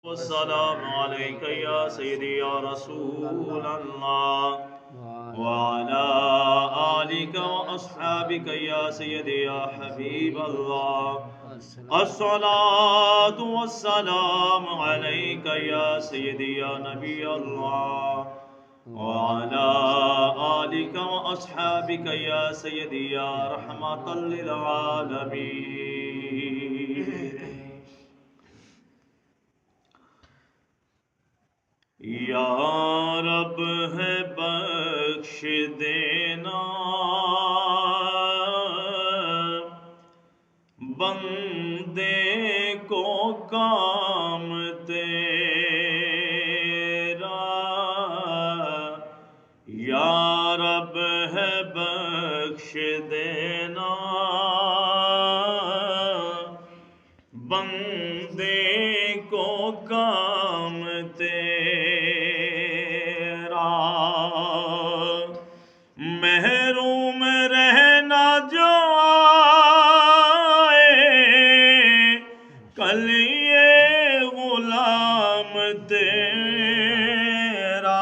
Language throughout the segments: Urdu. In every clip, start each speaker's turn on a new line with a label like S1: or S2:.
S1: والسلام عليك يا سيدي يا رسول الله وعلى آلك وأصحابك يا سيدي يا حبيب الله الصلاة والسلام عليك يا سيدي يا نبي الله وعلى آلك وأصحابك يا سيدي يا رحمة للعالمين یا رب ہے بخش دینا بندے کو کام تیرا یا رب ہے بخش دینا بندے کو کام تیرا محروم رہنا جائے کل یہ غلام تیرا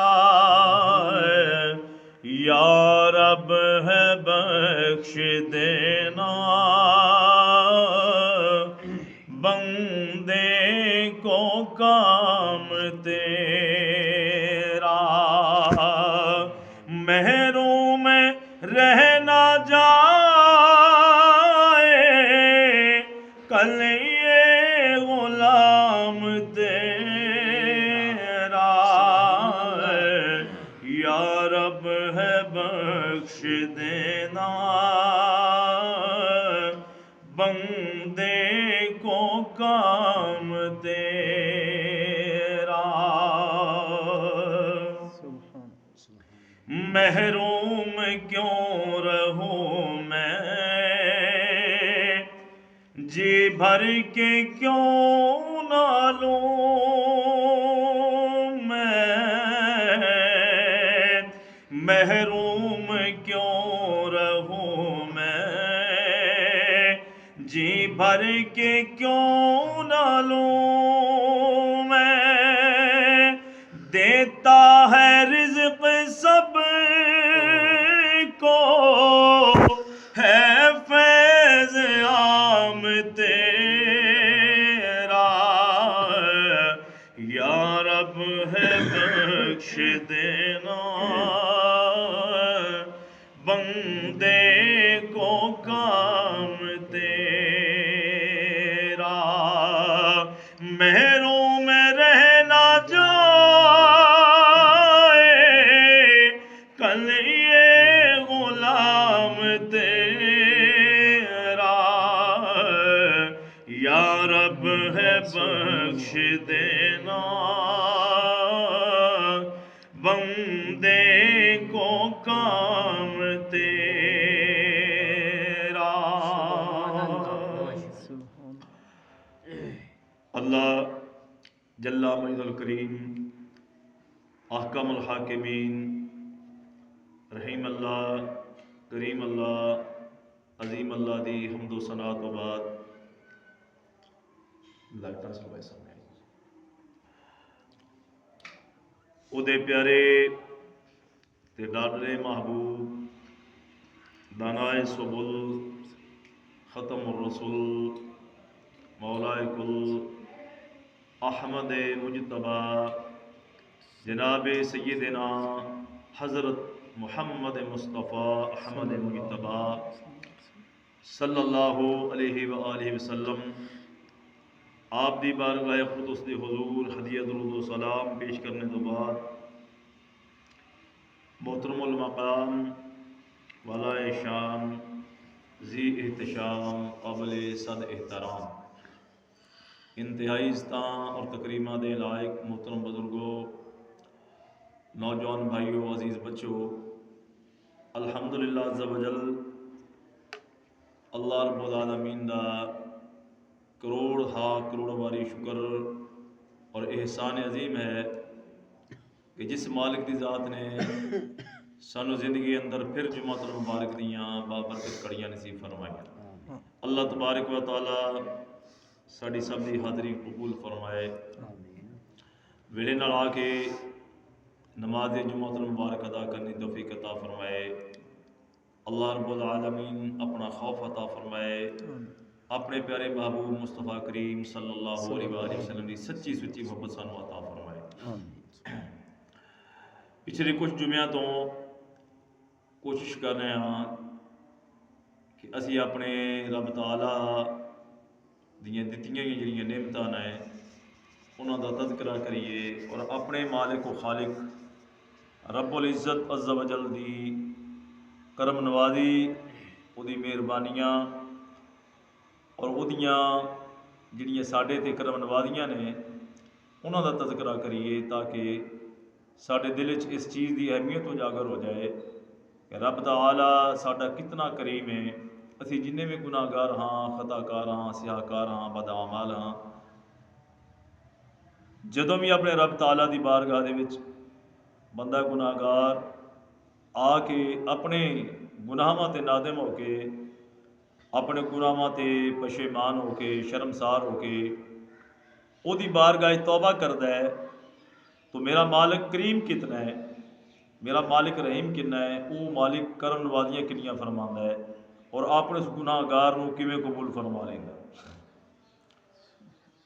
S1: یا رب ہے بخش دینا بندے کو کام تیرا محروم رہنا جائے کل یہ غلام تیرا یا رب ہے بخش دینا بندے کو کام تیرا محروم کیوں رہوں میں جی بھر کے کیوں نہ لوں میں محروم کیوں رہوں میں جی بھر کے کیوں نہ لوں میں دیتا ہے رزق سب کو ہے فیض عام تیرا یا رب ہے بخش دینا بندے کو کام تیرا محروم رہنا جائے کل یہ غلام تیرا یا رب ہے بخش دینا بندے کو کام تیرا اللہ جل مجد الکریم احکم الحاکمین رحیم اللہ کریم اللہ عظیم اللہ دی حمد و ثنا تو بعد او دے پیارے تے ڈاڈرے محبوب دانائے سبل ختم الرسول مولائے کل احمد مجتبی جناب سیدنا حضرت محمد مصطفیٰ احمد مجتبی صلی اللہ علیہ وآلہ وسلم آپ دی بارگاہ قدس دے حضور ہدیہ درود و سلام پیش کرنے تو بعد محترم المقام والا شان ذی احتشام قابل صد احترام انتہائی استاں اور تکریمہ دے لائق محترم بزرگوں نوجوان بھائیوں عزیز بچوں الحمدللہ عز و جل اللہ رب العالمین دا کروڑ کروڑ باری شکر اور احسان عظیم ہے کہ جس مالک دی ذات نے سانو زندگی اندر پھر جمعۃ المبارک دیاں بابرکت کڑیاں نصیب فرمائیاں اللہ تبارک و تعالی ساری سب دی حاضری قبول فرمائے ویلے نال آ کے نماز جمعۃ المبارک ادا کرنے توفیق عطا فرمائے۔ اللہ رب العالمین اپنا خوف عطا فرمائے، اپنے پیارے محبوب مصطفیٰ کریم صلی اللہ علیہ وآلہ وسلم کی سچی سچی محبت سانو عطا فرمائے۔ پچھلے کچھ جمعہ تو کوشش کر رہے ہیں کہ اسی اپنے رب تعالیٰ دیاں دتیاں جڑیاں نعمتاں نے انہاں دا تذکرہ کریے اور اپنے مالک و خالق رب العزت عز و جل دی کرم نوازی، وہ دی مہربانیاں اور وہ دیاں جڑیاں ساڈے تے کرم نوازیاں نے انہاں دا تذکرہ کریے، تاکہ ساڈے دل وچ اس چیز دی اہمیت اجاگر ہو جائے کہ رب تعالیٰ ساڈا کتنا کریم ہے۔ اسی جننے بھی گناہ گار ہاں، خطا کار ہاں، سیاہ کار ہاں، بد اعمال ہاں، جدوں بھی اپنے رب تعالیٰ دی بارگاہ دے وچ بندہ گناہ گار آ کے اپنے گناہاں تے نادم ہو کے، اپنے گناہاں تے پشیمان ہو کے، شرمسار ہو کے او دی بارگاہ توبہ کردا ہے تو میرا مالک کریم کتنا ہے، میرا مالک رحیم کتنا ہے، او مالک کرم نوازیاں کنیاں فرماندا ہے اور اپنے اس گناہ گار نو کیویں قبول فرما لیندا۔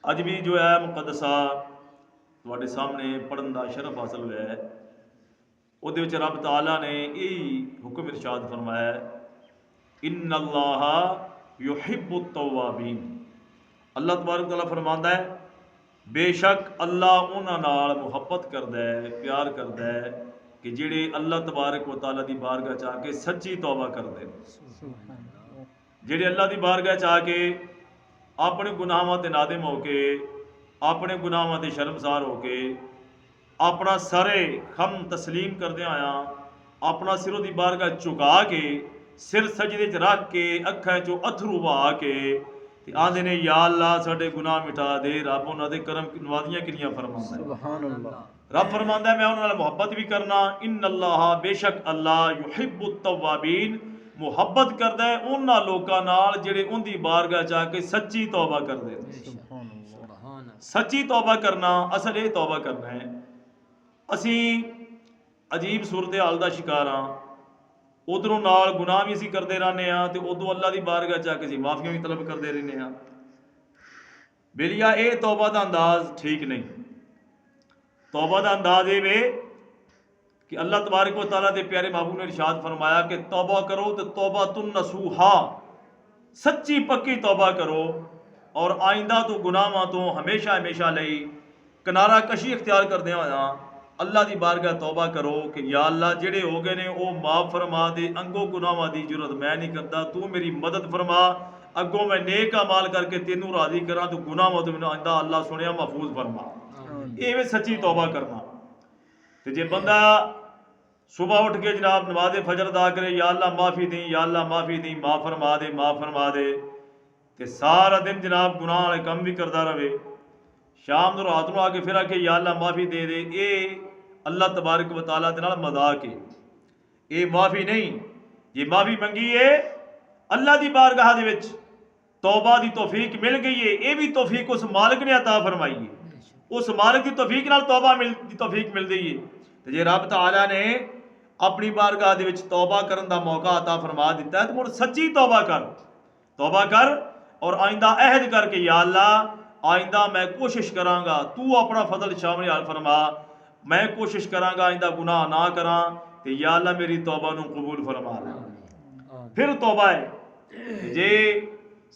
S1: اج بھی جو ہے مقدسہ تواڈے سامنے پڑھن دا شرف حاصل ہوا ہے، وہ رب تعالیٰ نے یہی حکم ارشاد فرمایا ہے، ان اللہ یحب التوابین۔ اللہ تبارک تعالیٰ فرماندا ہے بے شک اللہ انہاں نال محبت کردا ہے، پیار کردا ہے کہ جڑے اللہ تبارک و تعالیٰ دی بارگاہ چاہ کے سچی توبہ کردے، جڑے اللہ دی بارگاہ چاہ کے اپنے گناہاں تے نادم ہو کے، اپنے گناہاں تے شرمسار ہو کے، اپنا سرے خم تسلیم کردے آیا، اپنا سروں دی بارگاہ چکا کے، سر سجدے چ رکھ کے، اکھاں چوں اتھرو بہا کے تے آندے نے یا اللہ ساڈے گناہ مٹا دے، رب انہاں دے کرم نوازیاں کنیاں فرماندا ہے۔
S2: سبحان اللہ۔
S1: رب فرماندا ہے میں انہاں نال محبت بھی کرنا، ان اللہ بے شک اللہ یحب التوابین، محبت کردا ہے انہاں لوکاں نال جڑے ان دی بارگاہ چاہ کے سچی توبہ کردے نے۔
S2: سبحان اللہ۔
S1: سچی توبہ کرنا اصل یہ توبہ کرنا ہے۔ اسی عجیب صورتحال دا شکار ہاں، ادھروں نال گناہ بھی اسی کرتے رہنے ہاں تے ادھروں اللہ دی بارگاہ چاہ کے معافیاں بھی طلب کرتے رہنے ہاں۔ بیلیا اے توبہ دا انداز ٹھیک نہیں۔ توبہ دا انداز اے وے کہ اللہ تبارک و تعالیٰ دے پیارے محبوب نے ارشاد فرمایا کہ توبہ کرو تے توبہ تن نصوحا، سچی پکی توبہ کرو اور آئندہ تو گناہاں تو ہمیشہ ہمیشہ لئی کنارہ کشی اختیار کردے ہویا اللہ دی بارگاہ توبہ کرو کہ یا اللہ جڑے ہو گئے نے او معاف فرما دے، انگوں گناہاں دی ضرورت میں نہیں کرتا، تو میری مدد فرما، اگوں میں نیک اعمال کر کے تینوں راضی کراں تو گناہاں تو میں آئندہ اللہ سنیا محفوظ فرما۔ یہ وے سچی توبہ کرنا۔ تے جے بندہ صبح اٹھ کے جناب نماز فجر ادا کرے یا اللہ معافی دیں، یا اللہ معافی دیں، معاف فرما دے، معاف فرما دے، تے سارا دن جناب گناہ والے کم بھی کرتا رہے، شام نو رات نو آ کے پھر آ کے یا اللہ معافی دے دے، اے اللہ تبارک و تعالیٰ دے نال مذاق ہے، اے معافی نہیں۔ یہ معافی منگی ہے اللہ دی بارگاہ دے وچ، توبہ دی توفیق مل گئی ہے، اے بھی توفیق اس مالک نے عطا فرمائی ہے، اس مالک دی توفیق نال توبہ دی توفیق مل گئی ہے۔ تے جے رب تعالیٰ نے اپنی بارگاہ دے وچ توبہ کرن دا موقع عطا فرما دیتا ہے تو مڑ سچی توبہ کر، توبہ کر اور آئندہ عہد کر کے یا اللہ آئندہ میں کوشش کراں گا، تو اپنا فضل شامل حال فرما، میں کوشش کراں گا آئندہ گناہ نہ کراں تے یا اللہ میری توبہ نو قبول فرما لے۔ پھر توبہ ہے جے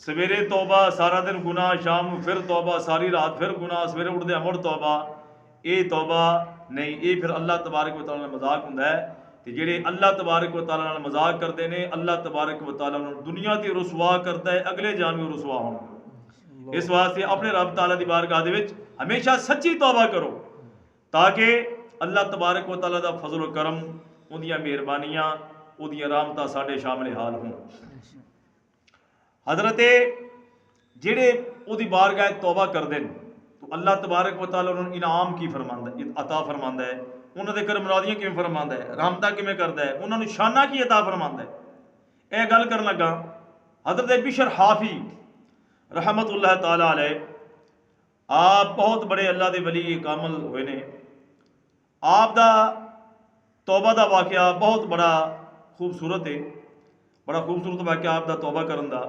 S1: سویرے توبہ، سارا دن گناہ، شام نو پھر توبہ، ساری رات پھر گناہ، سویرے اٹھ دے مڑ توبہ، اے توبہ نہیں، اے پھر اللہ تبارک و تعالیٰ نے مذاق ہوندا ہے۔ تے جڑے اللہ تبارک و تعالیٰ نے مذاق کردے نے، اللہ تبارک و تعالیٰ نے دنیا تے رسوا کرتا ہے، اگلے جان میں رسوا ہونا۔ اس واسطے اپنے رب تعالیٰ دی بارگاہ دے وچ ہمیشہ سچی توبہ کرو تاکہ اللہ تبارک و تعالیٰ دا فضل و کرم، اندیاں مہربانیاں، اندیاں رحمتاں ساڈے شامل حال ہوں۔ حضرت جڑے او دی بارگاہ توبہ کردے تو اللہ تبارک و تعالیٰ انہوں انعام کی فرماندا ہے، عطا فرماندا ہے، انہوں دے کرم نوازیاں کیویں فرماندا ہے، رحمتاں کیویں کردا ہے، انہوں نے شانہ کی عطا فرماندا ہے۔ اے گل کرن لگا حضرت بشر حافی رحمت اللہ تعالیٰ علیہ، آپ بہت بڑے اللہ دے ولی کامل ہوئے نے. آپ دا توبہ دا واقعہ بہت بڑا خوبصورت ہے. بڑا خوبصورت واقعہ آپ دا توبہ کرن دا.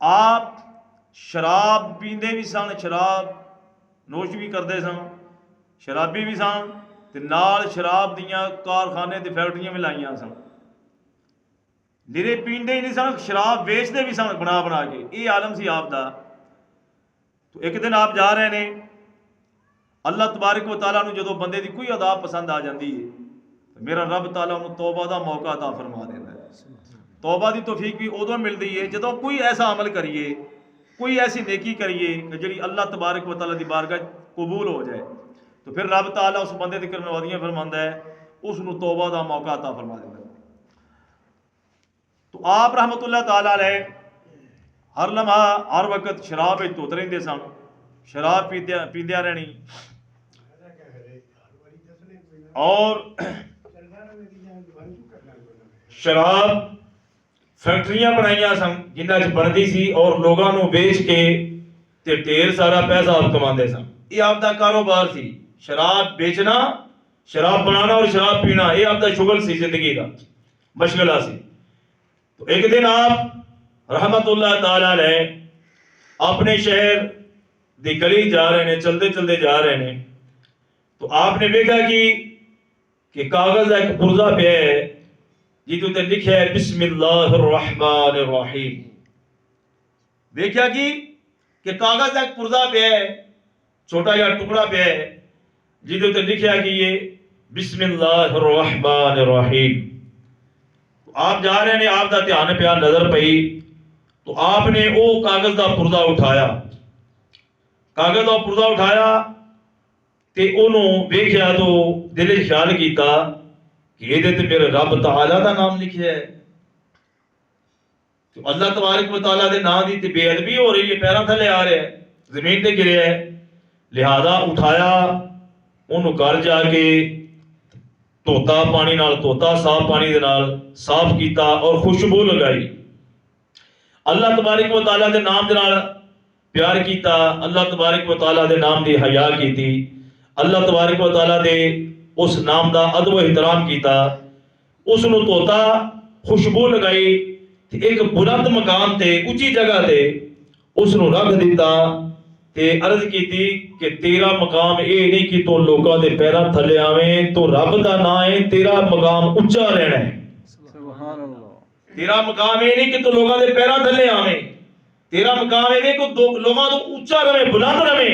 S1: آپ شراب پیندے بھی سن, شراب نوش بھی کرتے سن, شرابی بھی سن, تے نال شراب دیاں کارخانے تے فیکٹریاں بھی لائیاں سن. نرے پیندے ہی نہیں سن, شراب ویچتے بھی سن بنا بنا کے. یہ عالم سی آپ دا. تو ایک دن آپ جا رہے ہیں, اللہ تبارک و تعالیٰ نو جدو بندے دی کوئی ادا پسند آ جاندی ہے تو میرا رب تعالیٰ انہوں توبہ دا موقع عطا فرما دیتا ہے. توبہ دی توفیق بھی ادو ملتی ہے جدو کوئی ایسا عمل کریے, کوئی ایسی نیکی کریے کہ جڑی اللہ تبارک و تعالیٰ دی بارگاہ قبول ہو جائے, تو پھر رب تعالیٰ اس بندے دی کرنے والیاں فرماندا ہے, اس نو توبہ دا موقع عطا فرما دیتا ہے. تو آپ رحمت اللہ تعالیٰ علیہ ہر لمحہ ہر وقت شراب دھوت رہندے سن, شراب پیندیا رہنی, اور شراب فیکٹریاں بنائیاں سن جنہاں چ بنتی سی, اور لوگاں نو بیچ کے تے ڈھیر سارا پیسہ آپ کماندے سن. یہ آپ دا کاروبار سی, شراب بیچنا, شراب بنانا اور شراب پینا, یہ آپ دا شغل سی, زندگی دا مشغلہ سی. تو ایک دن آپ رحمت اللہ تعالی علیہ اپنے شہر دی گلی جا رہے ہیں, چلتے چلتے جا رہے ہیں, تو آپ نے دیکھا کہ کاغذ ایک پرزہ پہ ہے جی تو تے لکھا ہے بسم اللہ الرحمن الرحیم. دیکھا کہ کاغذ ایک پرزہ پہ ہے, چھوٹا یا ٹکڑا پہ ہے جی تو تے لکھا کہ یہ بسم اللہ الرحمن الرحیم. آپ جا رہے ہیں, آپ دا دھیان پہ نظر پئی, تو آپ نے وہ کاغذ دا پرزہ اٹھایا, کاغذ دا پرزہ اٹھایا تے انہوں ویکھیا تو دل وچ خیال کیتا کہ یہ تے میرے رب تعالیٰ دا نام لکھیا ہے. تو اللہ تبارک و تعالیٰ دے نام دی تے بے ادبی ہو رہی ہے, پیراں تھلے آ رہا ہے, زمین تے گریا ہے. لہذا اٹھایا, انہوں گھر جا کے دھوتا پانی نال, دھوتا صاف پانی دے نال صاف کیتا اور خوشبو لگائی. اللہ تبارک و تعالیٰ دے نام دے نال پیار کیتا, اللہ تبارک و تعالیٰ دے نام دی حیا کیتی, اللہ تبارک و تعالیٰ دے اس نام دا ادب و احترام کیتا, اس نو دھوتا, خوشبو لگائی, ایک بلند مقام تے اونچی جگہ تے اس نو رکھ دیتا تے عرض کیتی کہ تیرا مقام اے نہیں کہ تو لوگاں دے پیراں تھلے آویں, تو رب دا نام ہے, تیرا مقام اونچا رہنا ہے.
S3: سبحان اللہ.
S1: تیرا مقام اے نہیں کہ تو لوگاں دے پیراں تھلے آویں, تیرا مقام اے نہیں کہ لوگاں تو اونچا رہے, بلند رہے.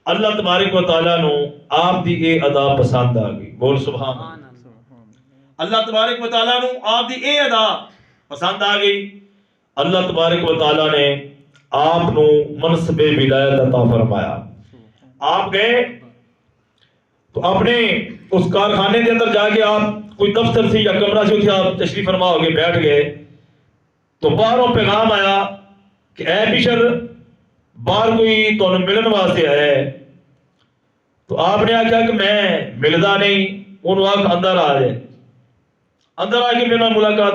S1: اللہ تبارک و تعالیٰ نو آپ دی اے ادا پسند آ گئی. بول سبحان اللہ. اللہ تبارک و تعالیٰ نو آپ دی اے ادا پسند آ گئی. اللہ تبارک و تعالیٰ نے آپ نو منصب ولایت عطا فرمایا. آپ گئے تو اپنے اس کارخانے کے اندر جا کے آپ کوئی دفتر سی یا کمرہ سی اتھے آپ تشریف فرما ہو کے بیٹھ گئے, تو باہروں پیغام آیا کہ اے بشر باہر کوئی تو ملن واسطے آیا ہے. تو آپ نے آخیا کہ میں ملدا نہیں, انہوں آخ اندر آ جائے, اندر آ کے میرے نال ملاقات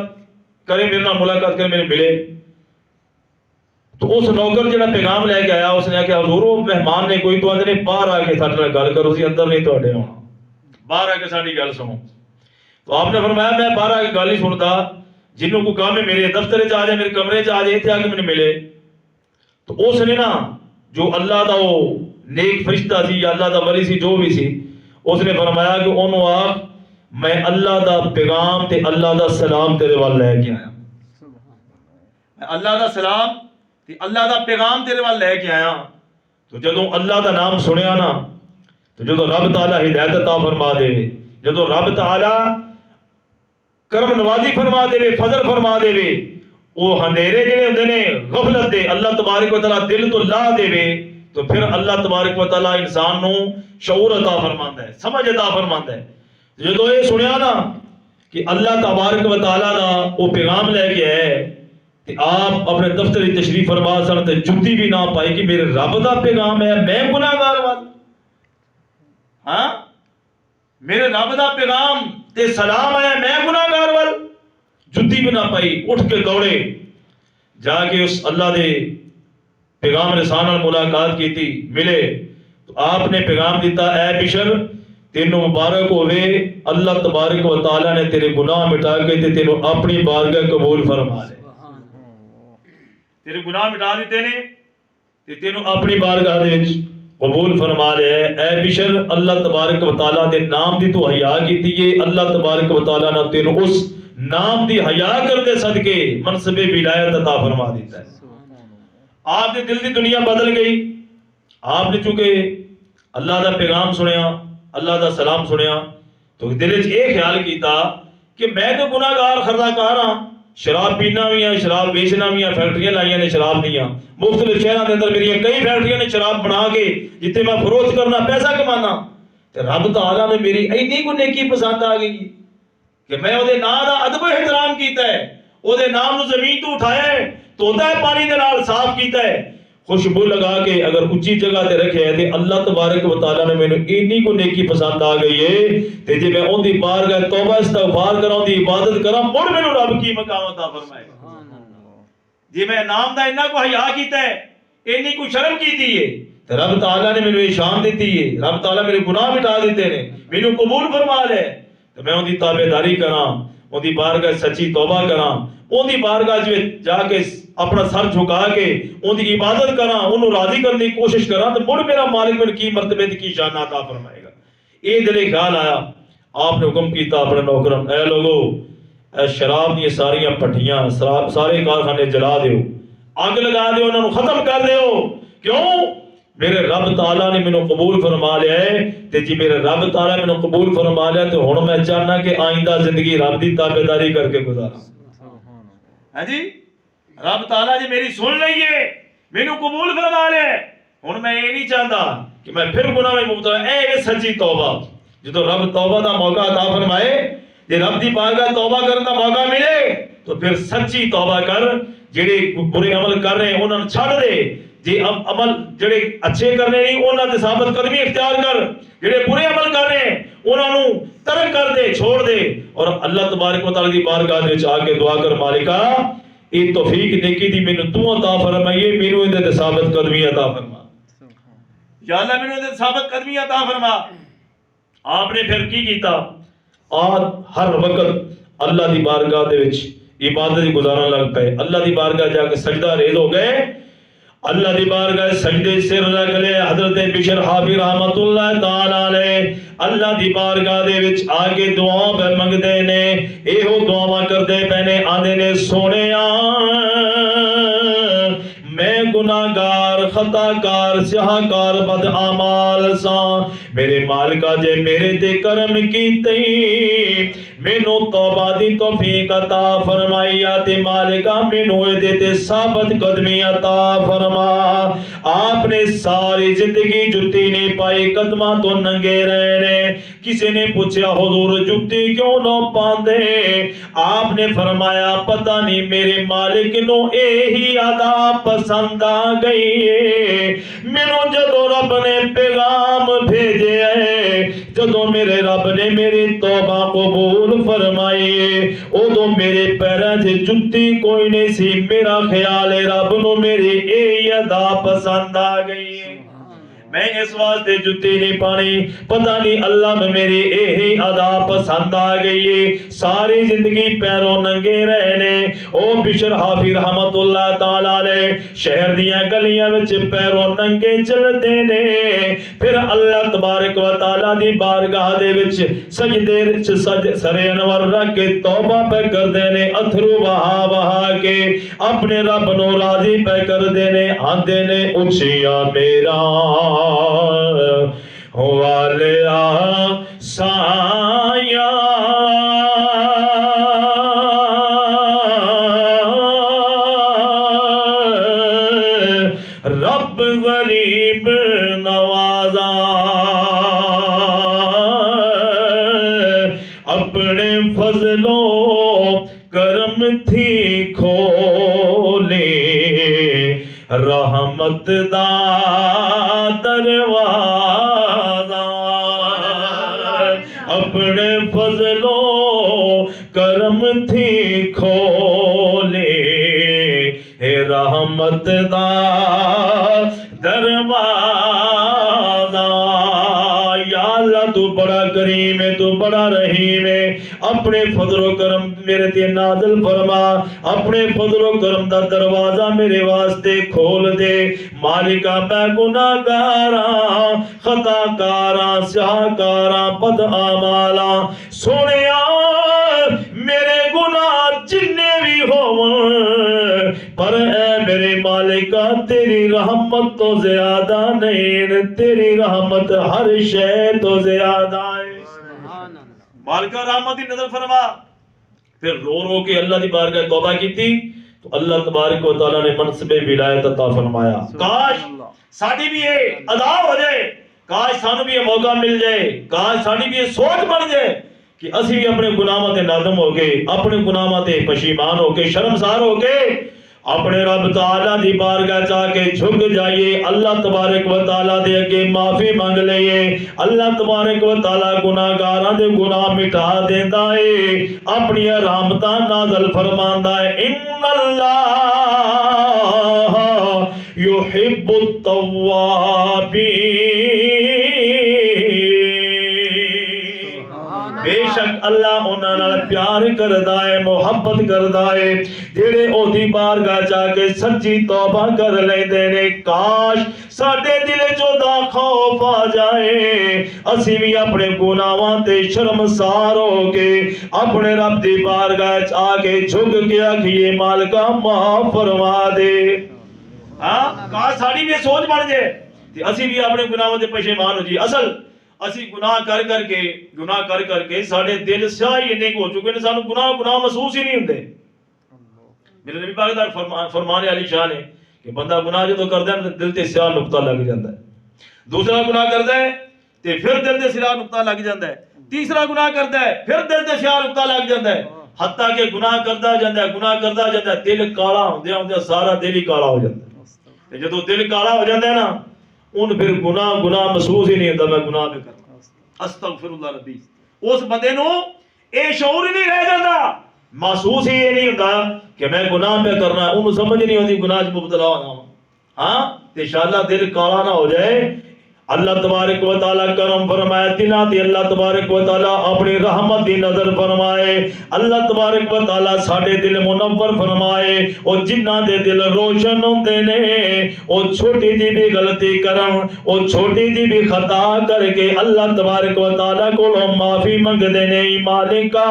S1: کرے, میرے نال ملاقات کرے, میرے ملے. تو اس نوکر جڑا پیغام لے کے آیا اس نے آخیا حضور وہ مہمان نے کوئی, تو آندے نے باہر آ کے ساڈے نال گل کرو, سی اندر نہیں تواڈے آنا, باہر آ کے ساڈی گل سنو. تو آپ نے فرمایا میں باہر آ کے گل نہیں سنتا, جنوں کو کام ہے میرے دفتر چ آ جائے, میرے کمرے چ آ جائے, اتنے آ کے مجھے ملے. تو اس نے نا جو اللہ دا وہ نیک فرشتہ سی یا اللہ دا ولی سی جو بھی سی, اس نے فرمایا کہ انہوں آخ میں اللہ دا پیغام تے اللہ دا سلام تیرے وال لے کے آیا, میں اللہ دا سلام تے اللہ دا پیغام تیرے وال لے کے آیا. تو جدوں اللہ دا نام سنیا نا, تو جدوں رب تعالیٰ ہدایت عطا فرما دے, جدوں رب تعالیٰ کرم نوازی فرما دے, فضل فرما دے, وہ اندھیرے جڑے ہوندے نے غفلت دے اللہ تبارک و تعالیٰ دل تو لا دے, تو پھر اللہ تبارک و تعالیٰ انسان نو شعور عطا فرماندا ہے, سمجھ عطا فرماندا ہے. جدوں یہ سنیا نا کہ اللہ تبارک و تعالیٰ دا وہ پیغام لے کے آئے, کہ آپ اپنے دفتر تشریف فرما سن تے جُتی بھی نہ پائی کہ میرے رب دا پیغام ہے, میں گناہگار وال, ہاں میرے رب دا پیغام تے سلام ہے, میں گناہگار وال, جُتی بھی نہ پائی. اٹھ کے دوڑے جا کے اس اللہ دے پیغام رسان نال ملاقات کیتی ملے تو آپ نے پیغام دیتا اے بشر تینوں مبارک ہوئے اللہ تبارک و تعالیٰ نے تیرے گناہ مٹا کے تے تینوں اپنی بارگاہ قبول فرما لے تیرے گناہ مٹا دیتے نے تے تینوں اپنی بارگاہ دے وچ قبول فرما لے اے بشر اللہ تبارک و تعالیٰ دے نام دی تو حیا کیتی ہے اللہ تبارک و تعالیٰ نے تینوں اس نام دی حیا کرتے صدقے منصب ولایت عطا فرما دیتا ہے آپ دے دل دی دنیا بدل گئی آپ نے چونکہ اللہ دا پیغام سنیا اللہ دا سلام سنیا تو دل وچ یہ خیال کیتا کہ میں تو گناہگار خرداکار ہاں شراب پینا بھی ہے شراب بیچنا بھی ہے فیکٹریاں لائیاں نے شراب دیاں مختلف شہراں دے اندر میری کئی فیکٹریاں نے شراب بنا کے جتنے میں فروخت کرنا پیسہ کمانا تے رب تعالیٰ نے میری ایڈی کو نیکی پسند آ گئی کہ میں وہ نام دا ادب و احترام کیتا ہے وہ نام نو زمین تو اٹھایا ہے توتا ہے پانی دے نال صاف کیتا ہے خوشبو لگا کے اگر اچھی جگہ تے رکھے ہے تے اللہ تبارک و تعالیٰ نے مینوں اینی کو نیکی پسند آ گئی ہے تے جے میں اون دی بارگاہ توبہ استغفار کراں دی عبادت کراں مڑ مینوں رب کی مقام عطا فرمائے جے میں نام دا انہاں کو حیا کیتا ہے اینی کو شرم کیتی ہے تے رب تعالیٰ نے مینوں شان دیتی ہے رب تعالیٰ میرے گناہ مٹا دیتے نے مینوں قبول فرما لے تے میں اون دی تابعداری کراں اون دی بارگاہ سچی توبہ کراں اون دی بارگاہ جا کے اپنا سر جھکا کے ان کی عبادت کراں انہوں راضی کرنے کی کوشش کراں تو مڑ میرا مالک میں کی مرتبے کی شان عطا فرمائے گا یہ دل خیال آیا آپ نے حکم کیتا اپنے نوکرم اے لوگو اے شراب دی ساریاں پٹھیاں سارے کارخانے جلا دیو آگ لگا دیو انہوں ختم کر دیو کیوں میرے رب تعالیٰ نے مینوں قبول فرما لیا ہے تے جی میرے رب تعالیٰ نے مینوں قبول فرما لیا تو ہن میں چاہنا کہ آئندہ زندگی رب دی تابعداری کر کے گزاراں ہاں جی رب تعالیٰ جی میری سن لئیے مینوں قبول فرما لے ہن میں یہ نہیں چاہتا کہ میں پھر گناہ میں مبتلا اے سچی توبہ جدو رب توبہ دا موقع عطا فرمائے جے رب دی بارگاہ توبہ کرنے دا موقع ملے تو پھر سچی توبہ کر جڑے برے عمل کر رہے ہیں انہاں نوں چھڈ دے جے عمل جڑے اچھے کرنے نہیں انہاں تے ثابت قدمی اختیار کر جڑے برے عمل کر رہے ہیں انہاں نوں ترک کر دے چھوڑ دے اور اللہ تبارک و تعالی دی بارگاہ وچ آ کے دعا کر مالکا یہ توفیق نیکی دی مینوں تو عطا فرمائیے مینوں ایں دے ثابت قدمی عطا فرما یا اللہ مینوں دے ثابت قدمی عطا فرما آپ نے پھر کی کیتا ہر وقت اللہ دی بارگاہ دے وچ عبادت گزارن لگ پئے اللہ دی بارگاہ جا کے سجدہ ریز ہو گئے اللہ دی بارگاہ سجدے سر رکھ لے حضرت بشر حافظ رحمت اللہ تعالی علیہ اللہ دی بارگاہ دے وچ آگے دعاؤں پہ منگدے نے ایہو دعاواں کردے پہنے آندے نے سونیا میں گناہگار خطاکار سیاہکار بد اعمال ساں میرے مالکا جے میرے تے کرم کیتے مینوں توبہ دی توفیق عطا فرمایا تے مالکا مینوں دے تے ثابت قدمی عطا فرما آپ نے ساری زندگی جُتی نہیں پائی قدماں تو ننگے رہنے کسی نے پوچھا حضور جُتی کیوں نہ پاندے آپ نے فرمایا پتہ نہیں میرے مالک نو یہی ادا پسند آ گئی ہے مینوں جدو رب نے پیغام بھیجے ہے جدو میرے رب نے میری توبہ قبول فرمائی ادو میرے پیراں سے جُتی کوئی نہیں سی میرا خیال ہے رب نو میری یہی ادا پسند آ گئی ہے میں اس واسطے جُتی نہیں پانی پتہ نہیں اللہ میں میری یہی ادا پسند آ گئی ہے ساری زندگی پیروں ننگے رہنے او بشر حافظ رحمت اللہ تعالی علیہ شہر دیاں گلیاں وچ پیروں ننگے چلتے نے پھر اللہ تبارک و تعالی دی بارگاہ دے وچ سجدے وچ سر انور رکھ کے توبہ پہ کردے نے اتھرو بہا بہا کے اپنے رب نو راضی پہ کردے نے آندے نے اچھیا میرا والیا سایہ رب غریب نوازا اپنے فضل و کرم تھی کھولے رحمت دا دروازہ اپنے فضل و کرم تھی کھولے رحمت دا
S3: دروازہ. یا اللہ تو بڑا کریم ہے، تو بڑا رحیم ہے، اپنے فضل و کرم میرے تے نازل فرما، اپنے فضل و کرم دا دروازہ میرے واسطے کھول دے. مالکا میں گناہگاراں، خطاکاراں، سیاہکاراں، بد آمالاں. سونیا میرے گناہ جننے بھی ہون، پر اے میرے مالکا تیری رحمت تو زیادہ نہیں، تیری رحمت ہر شے تو زیادہ ہے.
S2: سبحان اللہ.
S3: مالکا رحمت کی نظر فرما. پھر رو رو کے اللہ دی بارگاہ توبہ کی تھی تو اللہ تبارک و تعالیٰ نے منصب ولایت عطا فرمایا. کاش ساڈی بھی یہ ادا ہو جائے، کاش سانو بھی یہ موقع مل جائے، کاش ساڈی بھی یہ سوچ بن جائے کہ اسی بھی اپنے گناہاں تے نادم ہو کے، اپنے گناہاں تے پشیمان ہو کے، شرمسار ہو کے اپنے رب تعالیٰ دی بارگاہ جا کے جھک جائیے، اللہ تبارک و تعالیٰ دے اگے معافی مانگ لئیے. اللہ تبارک و تعالیٰ گناہگاراں دے گناہ مٹا دیندا ہے، اپنی رحمتاں نازل فرماندا ہے. ان اللہ یحب التوابین. بے شک اللہ انہاں نال پیار کردا ہے، محبت کردا ہے جڑے اودی بارگاہ جا کے سچی توبہ کر لیندے نے. کاش ساڈے دل چوں دا خوف آ جائے، اسی بھی اپنے گناہاں تے شرمسار ہو کے اپنے رب دی بارگاہ آ کے جھک کے آکھیے مالکا معاف فرما دے. ہاں کاش ساڈی بھی سوچ بن جائے تے اسی بھی اپنے گناہاں تے پشیمان ہو جی. اصل اسی گناہ کر کر کے ساڈے دل سیاہ ہی اننے ہو چکے نے، سانو گناہ محسوس ہی نہیں ہوندے. میرے نبی پاک دا فرمان علی شان ہے کہ بندہ گناہ جو کردا ہے دل تے سیاہ نقطہ لگ جاندا ہے. دوسرا گناہ کردا ہے تے پھر دل تے سیاہ نقطہ لگ جاندا ہے. تیسرا گناہ کردا ہے پھر دل تے سیاہ نقطہ لگ جاندا ہے. حتیٰ کہ گناہ کردا جاندا ہے، دل کالا ہوندیا سارا دل ہی کالا ہو جاندا ہے. تے جدوں دل کالا ہو جاندا ہے نا، ان پھر گناہ محسوس ہی نہیں ہوتا میں گناہ پہ کرتا. استغفر اللہ ربی. اس بندے نو اے شعور ہی نہیں رہ جاتا، محسوس ہی یہ نہیں ہوتا کہ میں گناہ پہ کرنا ہے. انہوں سمجھ نہیں ہوتی گناہ مبتلا ہونا. ہاں تے انشاءاللہ دل کالا نہ ہو جائے. اللہ تبارک و تعالیٰ کرم فرمائے، دلوں تے اللہ تبارک و تعالیٰ اپنی رحمت دی نظر فرمائے. اللہ تبارک و تعالیٰ ساڈے دل منور فرمائے. او جنہاں دے دل روشن ہوندے نے او چھوٹی جی بھی غلطی کرن، او چھوٹی جی بھی خطا کر کے اللہ تبارک و تعالیٰ کولوں معافی منگدے نے. مالکا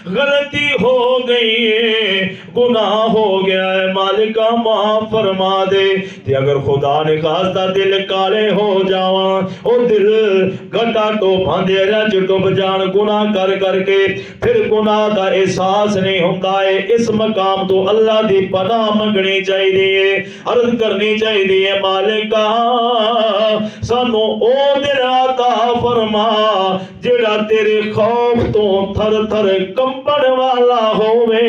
S3: غلطی ہو گئی ہے، گناہ ہو گیا ہے، مالکا معاف فرما دے. تے اگر خدا نے خواستہ دل کالے ہو جاواں، او دل گٹا ٹوپاں دے رچ ڈوب جان گناہ کر کے، پھر گناہ دا احساس نہیں ہوندا ہے. اس مقام تو اللہ دی پناہ منگنی چاہیے، عرض کرنی چاہیے مالکا سانو او دل عطا فرما جڑا تیرے خوف تو تھر تھر کمبن والا ہووے،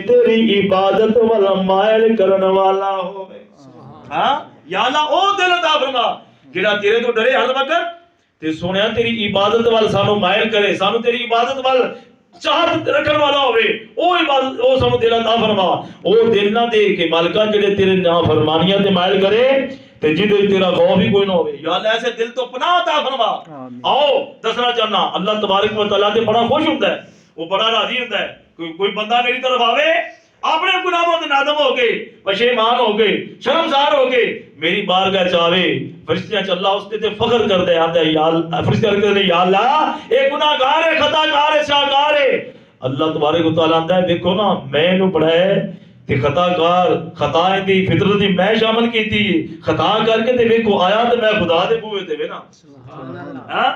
S3: تیری عبادت والا مائل کرن والا ہووے. ہاں یا اللہ او دل عطا فرما جڑا تیرے تو ڈرے ہر وقت تے سونیا تیری عبادت وال سانو مائل کرے، سانو تیری عبادت وال چاہت رکھن والا ہوئے. او عبادت او سانو دل عطا فرما. او دل نہ دے کہ مالکا جڑے تیرے نافرمانیاں تے مائل کرے تے جدے تیرا خوف ہی کوئی نہ ہوئے. یا اللہ ایسے دل تو پناہ عطا فرما. آؤ دسنا چاہنا اللہ تبارک و تعالیٰ تے بڑا خوش ہوتا ہے، وہ بڑا راضی ہوتا ہے. کوئی بندہ میری طرف آوے اپنے گناہوں تے نادم ہو کے، پشیمان ہو کے، شرمسار ہو کے میری بارگاہ چاہے، فرشتیاں چ اللہ اس تے فخر کرتے ہیں. آتے یا اللہ فرشتے کہتے ہیں یا اللہ اے گناہگار ہے، خطا کار ہے، سیاہکار ہے. اللہ تبارک و تعالیٰ آتا ہے دیکھو نا میں نو بڑھائے تے خطا کار خطائیں دی فطرت دی میں شامل کیتی، خطا کر کے تے دیکھو آیا تے میں خدا دے بوئے تے وے نا. ہاں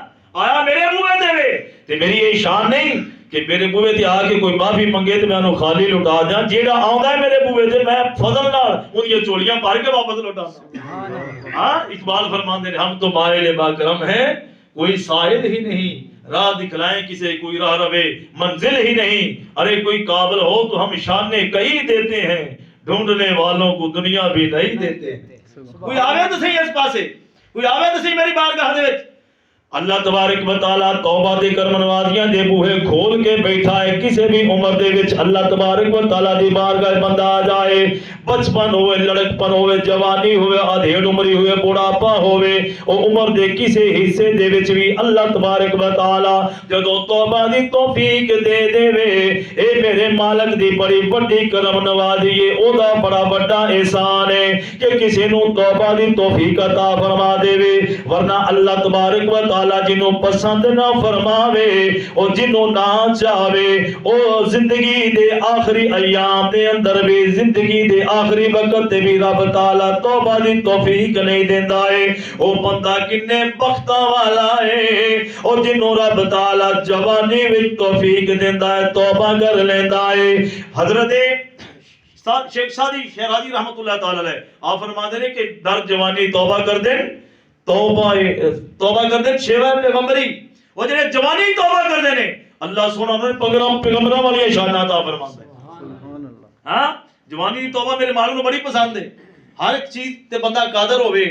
S3: آیا میرے بوئے تے وے تے میری یہ شان نہیں کہ میرے بوئے تے آ کے کوئی معافی منگے تے میں انہوں خالی لٹا دیا. جیڑا آندا ہے میرے بوئے تے میں فضل نال ان یہ چولیاں پار کے واپس لٹا دیا. ہاں اقبال فرماندے نے ہم تو مائل با کرم ہیں، کوئی ساحل ہی نہیں، راہ دکھلائیں کسے کوئی راہ روے منزل ہی نہیں. ارے کوئی قابل ہو تو ہم شانے کئی دیتے ہیں، ڈھونڈنے والوں کو دنیا بھی نہیں دیتے. کوئی آوے تو صحیح اس پاسے، کوئی آوے تو صحیح میری بارگاہ دے وچ. اللہ تبارک و تعالی توبہ دے کرم نوازیاں دے بوہے کھول کے بیٹھا ہے. کسے بھی عمر دے وچ اللہ تبارک و تعالی دی بارگاہ بندہ آ جائے, بچپن ہوئے, لڑکپن ہوئے, جوانی ہوئے, ادھیڑ عمری ہوئے, بڑھاپا ہوئے, او عمر دے کسے حصے دے وچ بھی اللہ تبارک و تعالی جدوں توبہ دی توفیق دے دے وے, اے میرے مالک دی بڑی بڑی کرم نوازی ہے. او دا بڑا بڑا احسان ہے کہ کسے نو توبہ دی توفیق عطا فرما دے وے. ورنہ اللہ تبارک و تعالی جنوں پسند نہ فرماوے, او جنوں نہ چاہے, او زندگی دے آخری ایام دے اندر بھی, زندگی دے آخری وقت تے بھی رب تعالی توبہ دی توفیق نہیں دیندا ہے. او بندہ کنے بختاں والا ہے, او جنوں رب تعالی جوانی وچ توفیق دیندا ہے, توبہ کر لیندا ہے. حضرت شیخ سعدی شیرازی رحمت اللہ تعالی علیہ آپ فرماتے ہیں کہ در جوانی توبہ کر دیں, توبہ کر دیں شیوہ پیغمبری, وہ جنہیں جوانی توبہ کر دینے اللہ سونا نے پیغمبرہ والی شانات آپ فرماتے ہیں. ہاں جوانی توبہ میرے معلوم نے بڑی پسند ہے. ہر ایک چیز تے بندہ قادر ہوئے,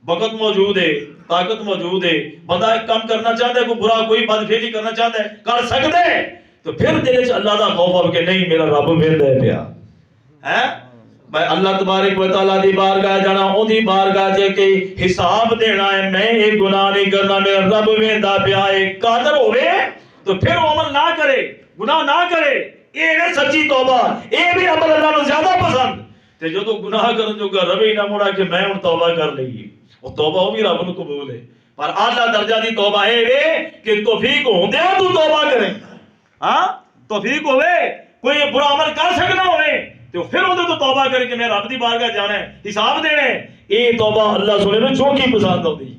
S3: وقت موجود ہے, طاقت موجود ہے, بندہ ایک کام کرنا چاہتا ہے, کوئی برا کوئی بدفعلی کرنا چاہتا ہے, کر سکتے ہیں, تو پھر دل سے اللہ دا خوف ہو کہ نہیں میرا رب ویندا ہے پیا ہے. میں اللہ تبارک و تعالیٰ دی بارگاہ جانا, اون دی بارگاہ جے کہ حساب دینا ہے, میں ایک گناہ نہیں کرنا, میرا رب ویندا پیا ہے. قادر ہوئے تو پھر وہ عمل نہ کرے, گناہ نہ کرے, اے ہے سچی توبہ. اے بھی عمل اللہ نو زیادہ پسند تے جدوں گناہ کرن جو کہ روی نہ مڑا کہ میں ہن توبہ کر لئی, وہ توبہ وہ بھی رب نو قبول ہے. پر اعلیٰ درجہ دی توبہ اے وے کہ توفیق ہوندے تو توبہ کرے. ہاں توفیق ہوئے, کوئی برا عمل کر سکنا ہوئے تو پھر وہ تو توبہ کرے کہ میں رب دی بارگاہ جانا ہے, حساب دینا ہے. اے توبہ اللہ سنے نو چوکی پسند ہوندی.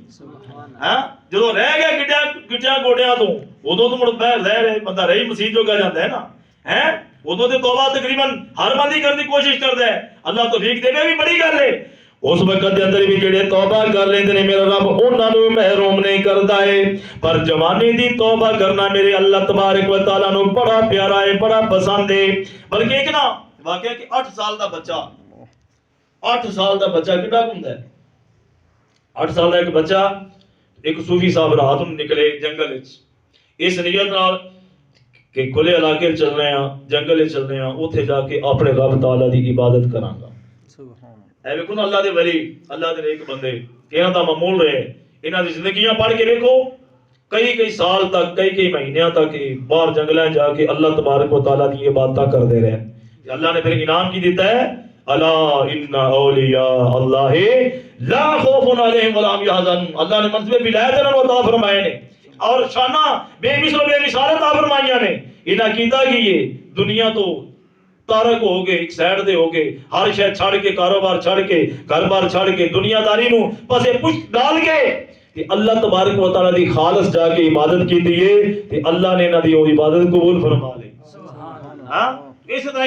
S3: ہاں جدوں رہ گیا گٹیاں گوڑیاں تو ادوں تو مڑ رہ بندہ رہی مسیح جو کہہ جاندا ہے نا, ہیں ادوں تے توبہ تقریباً ہر بندی کرنے کی کوشش کردا ہے. اللہ توفیق دے بھی بڑی گل ہے. اس وقت دے اندر بھی جڑے توبہ کر لیندے نے میرا رب انہاں نو محروم نہیں کردا ہے. پر جوانی دی توبہ کرنا میرے اللہ تبارک و تعالی نو بڑا پیارا ہے, بڑا پسند ہے. بلکہ ایک نا واقعہ کہ 8 سال دا بچہ, 8 سال دا بچہ کڈا ہوندا ہے. 8 سال دا ایک بچہ, ایک صوفی صاحب رات نوں نکلے جنگل وچ اس نیت نال کہ کھلے علاقے چلنے ہیں, جنگل چلنے ہیں, اوتھے جا کے اپنے رب تعالی دی عبادت کراں گا. اے ویکھو نا اللہ دے ولی, اللہ دے نیک بندے, انہاں دا معمول رہے, انہاں دی زندگیاں پڑھ کے ویکھو, کئی سال تک, کئی مہینیاں تک باہر جنگلاں جا کے اللہ تبارک و تعالی دی عبادت کردے رہے. اللہ نے پھر انعام کی دیتا ہے, الا ان اولیاء اللہ لا خوف علیہم ولا هم يحزنون. اللہ نے منصب ولایت انہاں نوں عطا فرمائے نے اور شانہ بے مثل و بے مثال عطا فرمائیاں نے. انہاں کیتا کہ یہ دنیا تو تارک ہو گئے, ایک سائڈ دے ہو گئے, ہر شے چھڑ کے, کاروبار چھڑ کے, گھر بار چھڑ کے, دنیا داری نو پسے پچھ ڈال کے کہ اللہ تبارک و تعالی دی خالص جا کے عبادت کی دیئے کہ اللہ نے انہاں دی وہ عبادت قبول فرما لے. ہاں اس طرح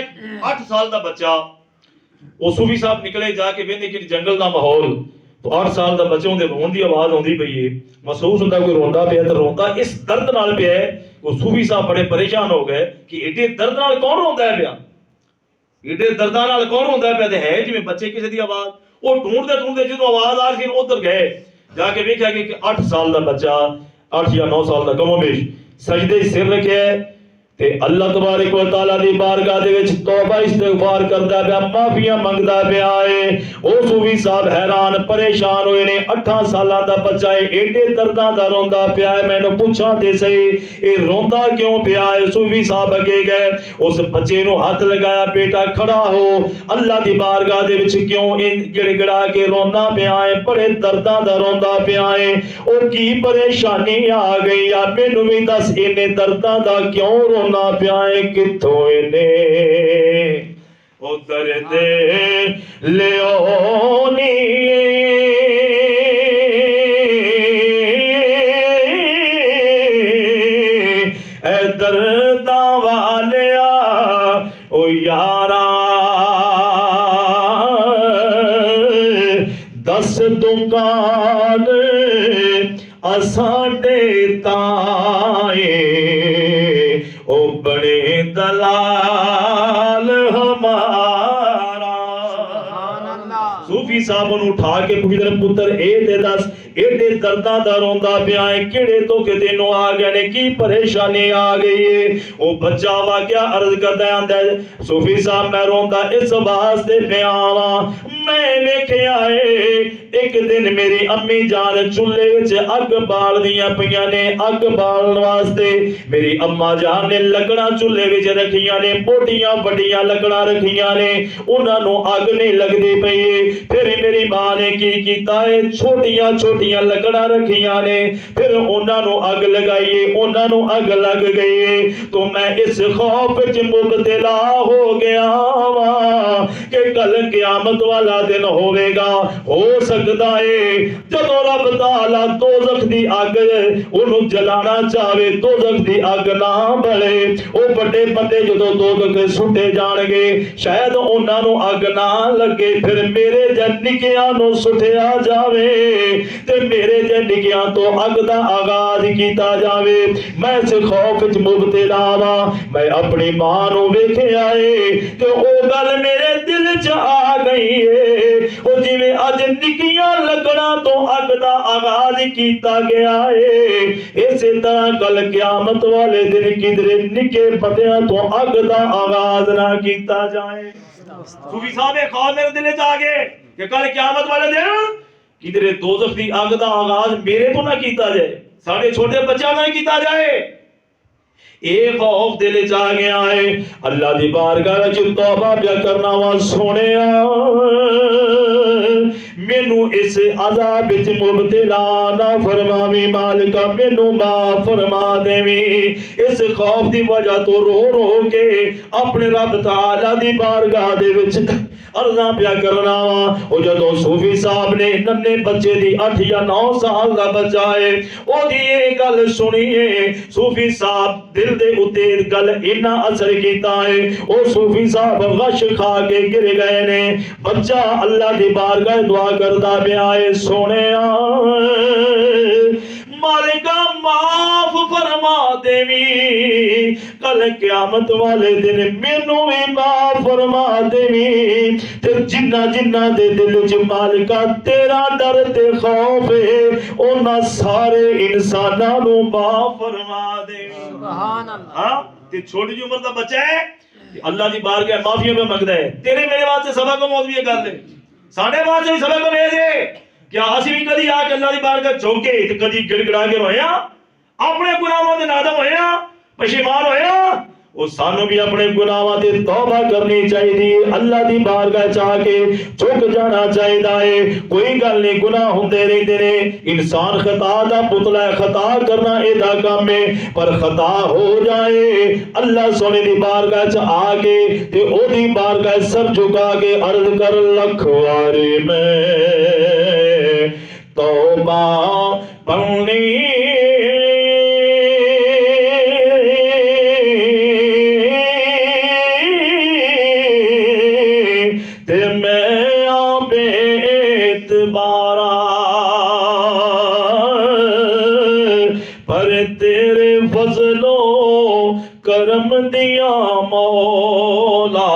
S3: 8 سال دا بچہ, وہ صوفی صاحب نکلے جا کے ویندے کہ جنگل دا ماحول, تو 8 سال دا بچے ہوندے رون دی آواز ہوندی پئی ہے, محسوس ہوندا کوئی روندا پیا تے روندا اس درد نال پیا ہے. وہ صوفی صاحب بڑے پریشان ہو گئے کہ ایڈے درد نال کون روندا ہے پیا, ایڈے درد نال کون روندا ہے پیا, تے ہے جویں بچے کسے دی آواز. وہ ڈھونڈدے جدوں آواز آ رہی ادھر گئے, جا کے ویکھیا کہ 8 سال دا بچہ, 8 یا 9 سال دا کم و بیش سجدے سر رکھے تے اللہ تبارک و تعالی دی بارگاہ دے وچ توبہ استغفار کردا پیا, معافیاں منگدا پیا ہے. او صوفی صاحب حیران پریشان ہوئے نے, 8 سالاں دا بچہ ہے, ایڈے درداں دا روندا پیا ہے, میں نے پوچھا تے صحیح اے روندا کیوں پیا ہے. صوفی صاحب اگے گئے, اس بچے نو ہاتھ لگایا, بیٹا کھڑا ہو, اللہ دی بارگاہ دے وچ کیوں گڑ گڑا کے روندا پیا ہے, بڑے درداں دا روندا پیا ہے, او کی پریشانی آ گئی یا مینوں وی دس اینے درداں دا کیوں رونا پیا ہے, کتھوں اینے او درد لے اونی اے درداں والیا او یارا, دس دکان اساڈے تائیں او بڑے دلال ہمارا. صوفی صاحب نے اٹھا کے پوچھتے پتر اے تے دس ایڈے درداں دا روندا پیا ہے کیڑے تو کہ تینوں آ گئے نے کی پریشانی آ گئی ہے او بچہ واقعہ عرض کردا آندا ہے صوفی صاحب میں روندا اس واسطے پیا واں میں ویکھیا ہے ایک دن میری امی جان چولہے وچ اگ بال دیاں پیاں نے اگ بالن واسطے میری اما جان نے لکڑاں چولہے وچ رکھیاں نے موٹیاں بڑیاں لکڑاں رکھیاں نے انہاں نو اگ نہیں لگدی پئی پھر میری ماں نے کی کیتا ہے چھوٹیاں چھوٹیاں لکڑاں رکھیاں نے پھر انہاں نو اگ لگائیے انہاں نو اگ لگ گئی تو میں اس خوف وچ مبتلا ہو گیا واں کہ کل قیامت والا دن ہوے گا ہو سکتا ہے جدوں رب تعالی دوزخ دی اگ انہوں جلانا چاہے دوزخ دی اگ نہ بلے او بڑے بندے جدوں دوزخ سٹے جان گے شاید انہاں نو اگ نہ لگے پھر میرے جن نکیاں نو سٹیا جاوے تے میرے جن نکیاں تو اگ دا آغاز کیتا جاوے میں اس خوف وچ مبتلا ہاں میں اپنی ماں نو ویکھیا اے کہ او گل میرے دل چ آ گئی ہے او جویں اج نکیاں لگنا تو اگ دا آغاز کیتا گیا ہے اسی طرح کل قیامت والے دن کدھر نکے بندیاں تو اگ دا آغاز نہ کیتا جائے صوفی صاحب خواب میرے دل چ آ گئے کہ کل قیامت والے دن کدھر دوزخ دی اگ دا آغاز میرے تو نہ کیتا جائے ساڑھے چھوٹے بچہ نہ کیتا جائے اے خوف دل چ آ گیا ہے اللہ دی بارگاہ وچ توبہ پیا کرنا وا سونیا مینوں اس عذاب وچ مبتلا نہ فرماویں مالکا مینوں معاف فرما دیویں اس خوف دی وجہ تو رو رو کے اپنے رب تعالی دی بارگاہ دے وچ عرضاں پیا کرنا وا او جدوں صوفی صاحب نے ننے بچے دی 8 یا 9 سال دا بچہ ہے او دی یہ گل سنیے صوفی صاحب دل دے اتے گل اتنا اثر کیتا ہے او صوفی صاحب غش کھا کے گر گئے نے بچہ اللہ دی بارگاہ دعا کردا پیا ہے سونیا مالکا معاف فرما دیویں کل قیامت والے دن مینوں بھی معاف فرما دیویں تے جنہ جنہ دے دل وچ مالکا تیرا ڈر تے خوف ہے انہاں سارے انساناں نوں معاف فرما دیویں
S2: سبحان اللہ
S3: ہاں تے چھوٹی عمر دا بچہ ہے اللہ دی بارگاہ معافی میں منگدا ہے تیرے میرے واسطے سبق موضوع یہ گل ہے ساڈے واسطے بھی سبق بھیجے کیا اسی بھی کدی آ کے اللہ دی بارگاہ چوکے تے کدی گڑ گڑا کے رویا اپنے گناہاں تے نادم ہویا پشیمان ہویا وہ سانو بھی اپنے گناہاں تے توبہ کرنی چاہیے اللہ دی بارگاہ چاہ کے جھک جانا چاہیے کوئی گل نہیں گناہ ہوندے رہندے نے انسان خطا دا پتلا ہے خطا کرنا اے دا کام ہے پر خطا ہو جائے اللہ سونے دی بارگاہ چ آ کے تے او دی بارگاہ سر جھکا کے عرض کر لکھ واری میں توبہ پڑھنی کرم دیا مولا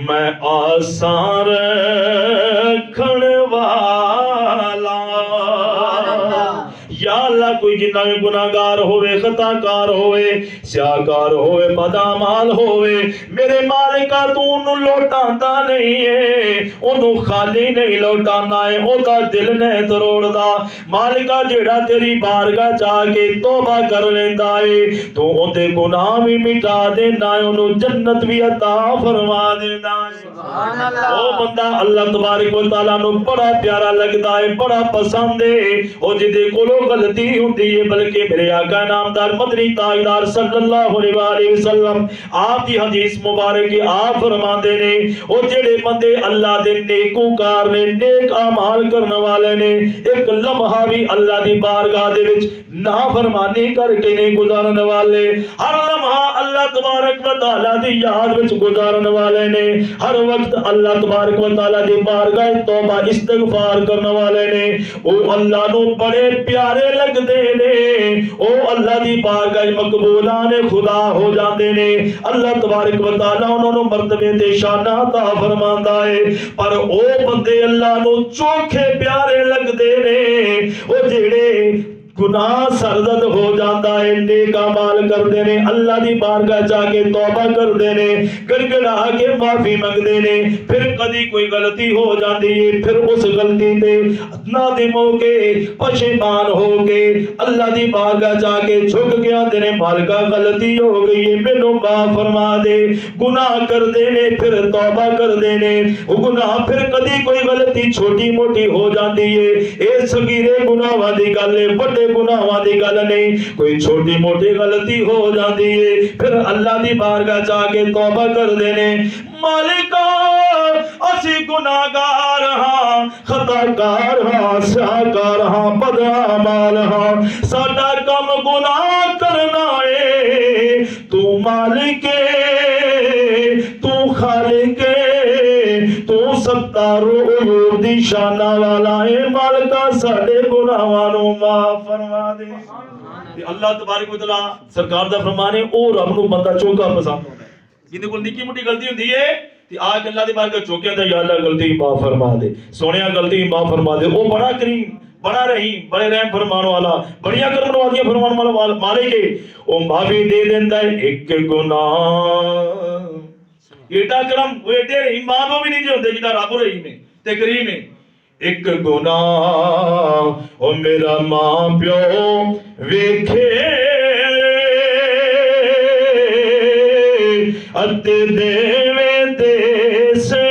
S3: میں آسان رکھن والا یا اللہ کوئی جنہ میں گناہگار ہوئے خطاکار ہوئے سیاہکار ہوئے بدعمال ہوئے میرے مالکا تو انہوں لوٹاتا نہیں ہے انہوں خالی نہیں لوٹانا ہے اوہ دل نے تروڑ دا مالکا جیڑا تیری بارگاہ چاہ کے توبہ کر لیندہ ہے تو اندے گناہ بھی مٹا دینا ہے انہوں جنت بھی عطا فرما دینا ہے
S2: سبحان اللہ
S3: او بندہ اللہ تبارک و تعالیٰ نو بڑا پیارا لگتا ہے بڑا پسند ہے او جدے کولو غلطی ہوندی ہے بلکہ میرے آقا نامدار مدنی تاجدار صلی اللہ علیہ وسلم آپ دی حدیث مبارک آپ فرماندے نے او جڑے بندے اللہ دے نیکوکار نے نیک اعمال کرنے والے نے ایک لمحہ بھی اللہ دی بارگاہ دے وچ نافرمانی کر کے نہیں گزارنے والے ہر لمحہ اللہ تبارک و تعالیٰ دی یاد وچ گزارنے والے نے ہر وقت اللہ تبارک و تعالیٰ دی بارگاہ توبہ استغفار کرنے والے نے او اللہ نو بڑے پیارے پیارے لگتے نے او اللہ دی بارگاہ مقبولان خدا ہو جاندے نے اللہ تبارک و تعالی انہاں نوں مرتبے تے شاناں عطا فرماندا ہے پر او بندے اللہ نوں چوکھے پیارے لگتے نے او جڑے گناہ سرزد ہو جاتا ہے نیک اعمال کردے نے اللہ دی بارگاہ جا کے توبہ کردے نے گڑگڑا کے معافی منگدے نے پھر کدی کوئی غلطی ہو جاندی ہے پھر اس غلطی تے نادم ہو کے پشیمان ہو کے اللہ دی بارگاہ جا کے جھک کے آندے نے مالکا غلطی ہو گئی ہے مینوں معاف فرما دے گناہ کردے نے پھر توبہ کردے نے وہ گناہ پھر کدی کوئی غلطی چھوٹی موٹی ہو جاندی ہے اے صغیرے گناہاں دی گل ہے بڑے گناہاں دی گل نہیں کوئی چھوٹی موٹی غلطی ہو جاندی ہے پھر اللہ دی بارگاہ جا کے توبہ کردے نے مالکا اسی گناہگار ہاں خطاکار ہاں سیاہکار ہاں بدعمال ہاں ساڈا کم گناہ کرنا ہے تو مالک تو خالق تو ستار العیوب دی شانہ والا ہے مالکا ساڈے گناہاں نوں معاف فرما دے تے اللہ تبارک و تعالی سرکار دا فرمان ہے او رب نوں بندہ چوکا پسند ہوندا ہے جیندے کول نکی موٹی غلطی ہوندی ہے تے آ کے اللہ دی بارگاہ چوکیا تے یا اللہ غلطی معاف فرما دے سونیا غلطی معاف فرما دے او بڑا کریم بڑا رحیم بڑے رحم فرمان والا بڑیاں کرن والیاں فرمان والا مالک ہے او معافی دے دیندا ہے ایک گناہ ایڈا کرم وہ ایڈے رحیم ماں بھی نہیں ہوندے جدا رب رحیم ہے تے کریم ہے ایک گناہ او میرا ماں پیو ویکھے اتے دیویں دے سے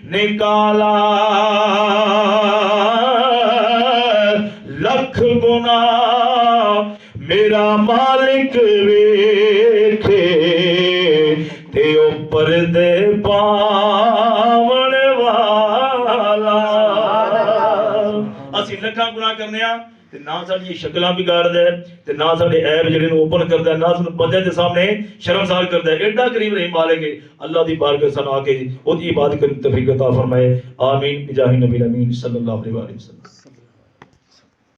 S3: نکالا لکھ گناہ میرا مالک ویکھے تے اوپر دے پاون والا اسی لکھاں گناہ کرنے ہاں تے نہ ساڈی شکلاں بگاڑدا ہے تے نہ ساڈے عیب جڑے نوں اوپن کردا ہے نہ سانوں بندے دے سامنے شرمسار کردا ہے ایڈا کریم رحیم مالک ہے اللہ دی بارگاہ سنا کے او دی عبادت کرنے توفیق عطا فرمائے آمین بجاہ نبی الامین صلی اللہ علیہ وسلم